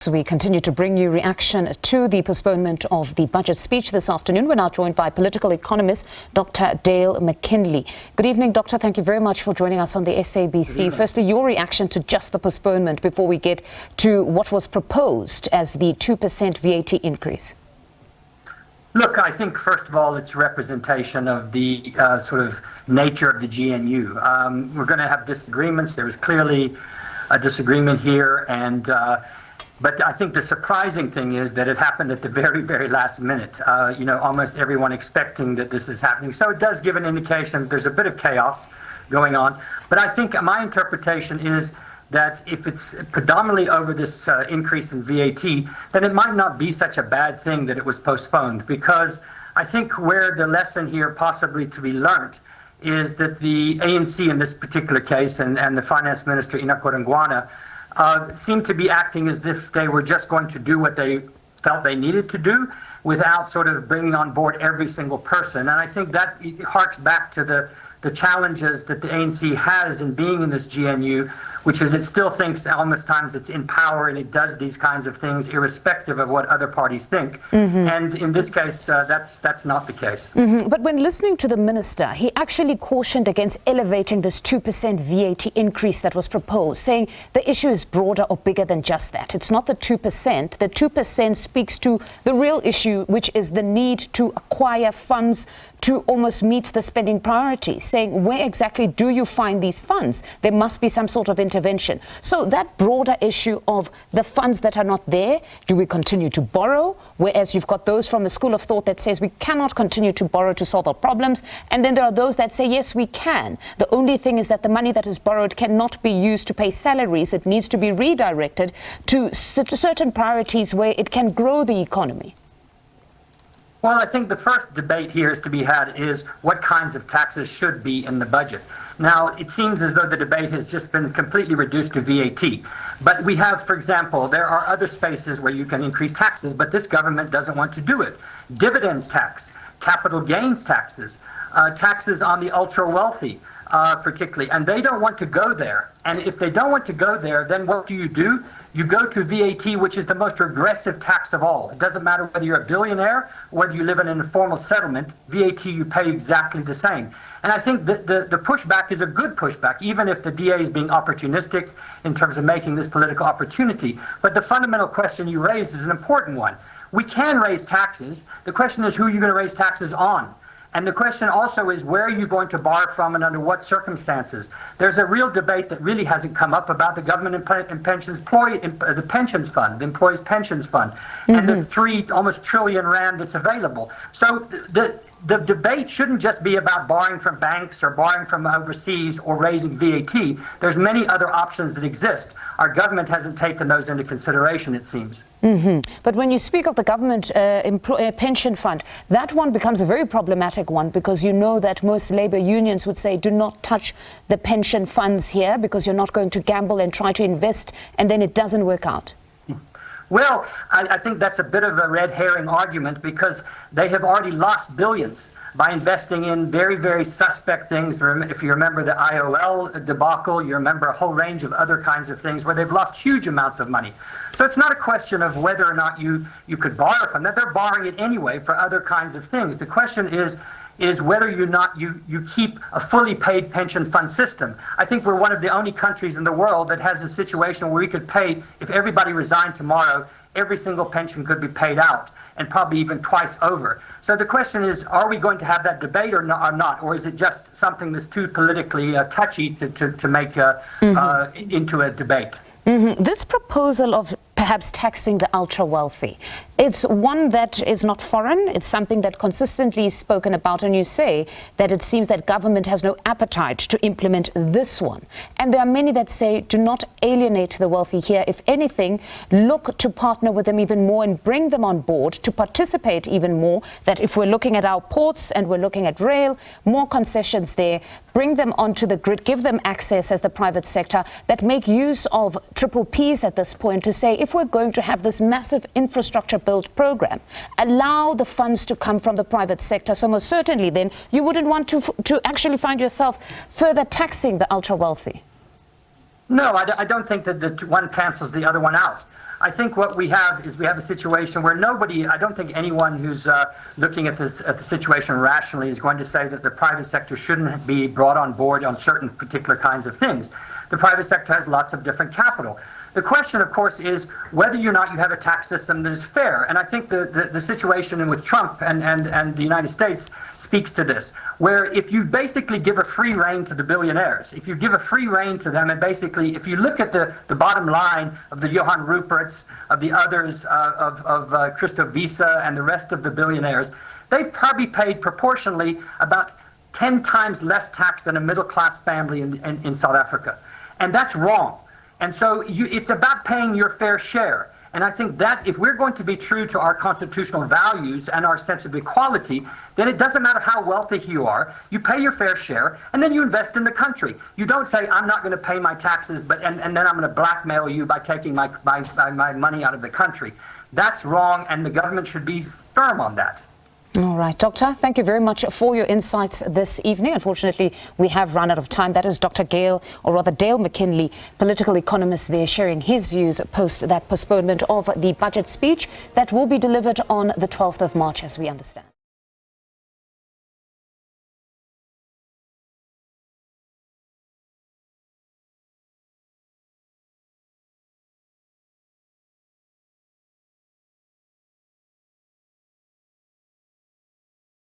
So we continue to bring you reaction to the postponement of the budget speech this afternoon. We're now joined by political economist Dr. Dale McKinley. Good evening, Doctor. Thank you very much for joining us on the SABC. Firstly, your reaction to just the postponement before we get to what was proposed as the 2% VAT increase. Look, I think, first of all, it's representation of the sort of nature of the GNU. We're going to have disagreements. There was clearly a disagreement here, but I think the surprising thing is that it happened at the very, very last minute. Almost everyone expecting that this is happening. So it does give an indication there's a bit of chaos going on. But I think my interpretation is that if it's predominantly over this increase in VAT, then it might not be such a bad thing that it was postponed. Because I think where the lesson here possibly to be learnt is that the ANC in this particular case and the Finance Minister, Ina Korengwana, seemed to be acting as if they were just going to do what they felt they needed to do without sort of bringing on board every single person. And I think that harks back to the challenges that the ANC has in being in this GNU, which is it still thinks almost times it's in power and it does these kinds of things irrespective of what other parties think. And in this case, that's not the case. But when listening to the minister, he actually cautioned against elevating this 2% VAT increase that was proposed, saying the issue is broader or bigger than just that. It's not the 2%. The 2% speaks to the real issue, which is the need to acquire funds to almost meet the spending priorities, saying where exactly do you find these funds? There must be some sort of intervention. So that broader issue of the funds that are not there, do we continue to borrow? Whereas you've got those from a school of thought that says we cannot continue to borrow to solve our problems. And then there are those that say, yes, we can. The only thing is that the money that is borrowed cannot be used to pay salaries. It needs to be redirected to certain priorities where it can grow the economy. Well, I think the first debate here is to be had is what kinds of taxes should be in the budget. Now, it seems as though the debate has just been completely reduced to VAT. But we have, for example, there are other spaces where you can increase taxes, but this government doesn't want to do it. Dividends tax, capital gains taxes, taxes on the ultra-wealthy, particularly, and they don't want to go there. And if they don't want to go there, then what do? You go to VAT, which is the most regressive tax of all. It doesn't matter whether you're a billionaire or whether you live in an informal settlement, VAT you pay exactly the same. And I think that the pushback is a good pushback, even if the DA is being opportunistic in terms of making this political opportunity. But the fundamental question you raised is an important one. We can raise taxes. The question is who you're going to raise taxes on. And the question also is, where are you going to borrow from and under what circumstances? There's a real debate that really hasn't come up about the government and pensions, the pensions fund, the employees' pensions fund, and the almost trillion rand that's available. So the debate shouldn't just be about borrowing from banks or borrowing from overseas or raising VAT. There's many other options that exist. Our government hasn't taken those into consideration, it seems. But when you speak of the government pension fund, that one becomes a very problematic one, because you know that most labor unions would say do not touch the pension funds here because you're not going to gamble and try to invest and then it doesn't work out. Well, I think that's a bit of a red herring argument, because they have already lost billions by investing in very, very suspect things. If you remember the IOL debacle, you remember a whole range of other kinds of things where they've lost huge amounts of money. So it's not a question of whether or not you could borrow from that. They're borrowing it anyway for other kinds of things. The question is whether or not you keep a fully paid pension fund system. I think we're one of the only countries in the world that has a situation where we could pay, if everybody resigned tomorrow, every single pension could be paid out, and probably even twice over. So the question is, are we going to have that debate or not? Or is it just something that's too politically touchy to make into a debate? This proposal of perhaps taxing the ultra-wealthy, it's one that is not foreign. It's something that consistently is spoken about, and you say that it seems that government has no appetite to implement this one. And there are many that say do not alienate the wealthy here. If anything, look to partner with them even more and bring them on board to participate even more. That if we're looking at our ports and we're looking at rail, more concessions there, bring them onto the grid, give them access as the private sector, that make use of triple Ps at this point to say, if we're going to have this massive infrastructure build program, allow the funds to come from the private sector. So most certainly then you wouldn't want to actually find yourself further taxing the ultra wealthy. No, I don't think that the one cancels the other one out. I think what we have is a situation where I don't think anyone who's looking at the situation rationally is going to say that the private sector shouldn't be brought on board on certain particular kinds of things. The private sector has lots of different capital. The question, of course, is whether or not you have a tax system that is fair. And I think the situation with Trump and the United States speaks to this, where if you basically give a free rein to the billionaires, if you give a free rein to them, and basically if you look at the bottom line of the Johan Ruperts, of the others, of Christo Visa and the rest of the billionaires, they've probably paid proportionally about 10 times less tax than a middle-class family in South Africa. And that's wrong. And so it's about paying your fair share. And I think that if we're going to be true to our constitutional values and our sense of equality, then it doesn't matter how wealthy you are. You pay your fair share, and then you invest in the country. You don't say, I'm not going to pay my taxes, and then I'm going to blackmail you by taking my money out of the country. That's wrong, and the government should be firm on that. All right, Doctor, thank you very much for your insights this evening. Unfortunately, we have run out of time. That is Dr. Dale McKinley, political economist there, sharing his views post that postponement of the budget speech that will be delivered on the 12th of March, as we understand.